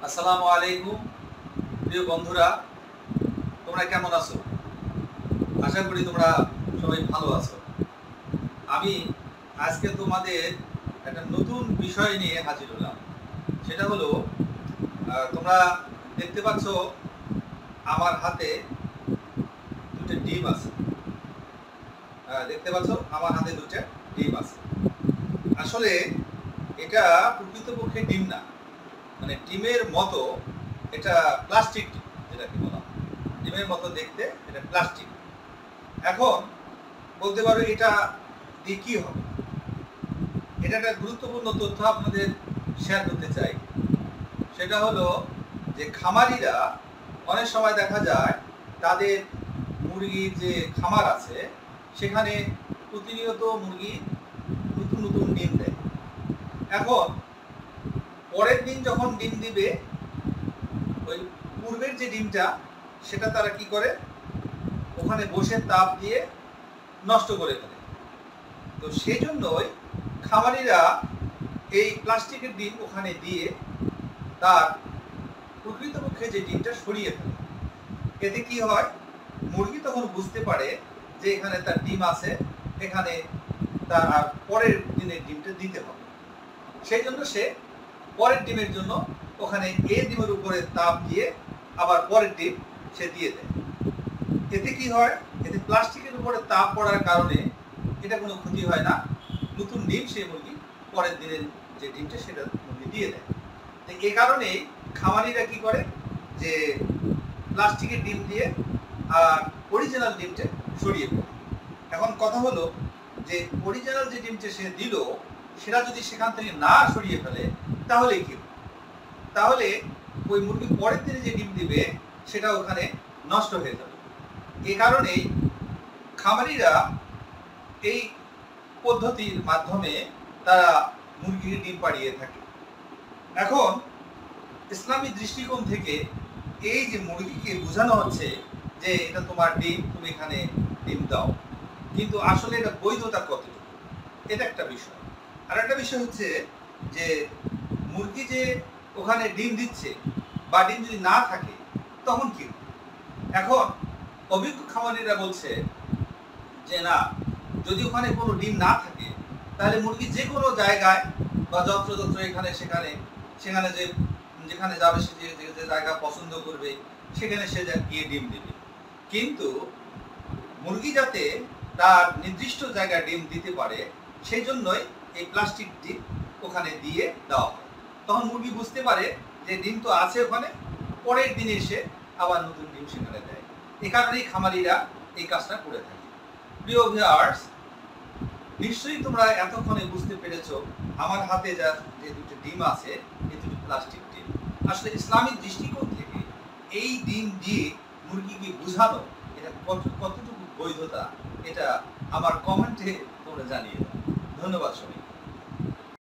আসসালামু আলাইকুম প্রিয় বন্ধুরা, তোমরা কেমন আছো? আশা করি তোমরা সবাই ভালো আছো। আমি আজকে তোমাদের একটা নতুন বিষয় নিয়ে হাজির হলাম। সেটা হলো, তোমরা দেখতে পাচ্ছ আমার হাতে দুটো ডিম আছে। দেখতে পাচ্ছ আমার হাতে দুটো ডিম আছে। আসলে এটা প্রকৃতপক্ষে ডিম না, মানে ডিমের মতো। এটা প্লাস্টিক, যেটাকে বলা হয় ডিমের মতো দেখতে, এটা প্লাস্টিক। এখন বলতে পারো এটা দিয়ে কি হবে। এটা একটা গুরুত্বপূর্ণ তথ্য আপনাদের শেয়ার করতে চাই। সেটা হলো যে খামারিরা অনেক সময় দেখা যায় তাদের মুরগির যে খামার আছে সেখানে প্রতিনিয়ত মুরগি নতুন নতুন ডিম দেয়। এখন পরের দিন যখন ডিম দিবে, ওই পূর্বের যে ডিমটা সেটা তারা কি করে, ওখানে বসে তাপ দিয়ে নষ্ট করে ফেলে। তো সেই জন্যই খামারিরা এই প্লাস্টিকের ডিম ওখানে দিয়ে তার প্রকৃতপক্ষে যে ডিমটা সরিয়ে ফেলে। এতে কি হয়, মুরগি তখন বুঝতে পারে যে এখানে তার ডিম আছে, এখানে তার আর পরের দিনের ডিমটা দিতে হবে। সেই জন্য সে পরের ডিমের জন্য ওখানে এই ডিমের উপরে তাপ দিয়ে আবার পরের ডিম সে দিয়ে দেয়। এতে কি হয়, এতে প্লাস্টিকের উপরে তাপ পড়ার কারণে এটা কোনো ক্ষতি হয় না। নতুন ডিম সেই মুরগি পরের দিনের যে ডিমটা সেটা মুরগি দিয়ে দেয়। তো এই কারণে খামারিরা কি করে, যে প্লাস্টিকের ডিম দিয়ে আর অরিজিনাল ডিমটা সরিয়ে ফেলে। এখন কথা হলো যে অরিজিনাল যে ডিমটা সে দিল সেটা যদি সেখান থেকে না সরিয়ে ফেলে তাহলে কি, তাহলে ওই মুরগি পরের দিনে যে ডিম দিবে সেটা ওখানে নষ্ট হয়ে যাবে। এ কারণেই খামারিরা এই পদ্ধতির মাধ্যমে তারা মুরগির ডিম পাড়িয়ে থাকে। এখন ইসলামী দৃষ্টিকোণ থেকে এই যে মুরগিকে বোঝানো হচ্ছে যে এটা তোমার ডিম, তুমি এখানে ডিম দাও, কিন্তু আসলে এটা বৈধতা কতটুকু, এটা একটা বিষয়। আর একটা বিষয় হচ্ছে যে মুরগি যে ওখানে ডিম দিচ্ছে বা ডিম যদি না থাকে তখন কি। এখন অভিজ্ঞ খামারিরা বলছে যে না, যদি ওখানে কোনো ডিম না থাকে তাহলে মুরগি যে কোনো জায়গায় বা যত্রতত্র এখানে সেখানে সেখানে যে যেখানে যাবে সে যে জায়গা পছন্দ করবে সেখানে সে গিয়ে ডিম দেবে। কিন্তু মুরগি যাতে তার নির্দিষ্ট জায়গায় ডিম দিতে পারে সেই জন্যই এই প্লাস্টিক ডিম ওখানে দিয়ে দেওয়া হয়। তখন মুরগি বুঝতে পারে যে ডিম তো আছে ওখানে, পরের দিনে এসে আবার নতুন ডিম সেখানে দেয়। এ কারণেই খামারিরা এই কাজটা করে থাকে। প্রিয় ভিউয়ার্স, নিশ্চয়ই তোমরা এতক্ষণে বুঝতে পেরেছো আমার হাতে যে দুটো ডিম আছে এই দুটো প্লাস্টিক ডিম। আসলে ইসলামিক দৃষ্টিকোণ থেকে এই ডিম দিয়ে মুরগিকে বোঝানো এটা কতটুকু বৈধতা, এটা আমার কমেন্টে তোমরা জানিয়ে দাও। ধন্যবাদ সবাই।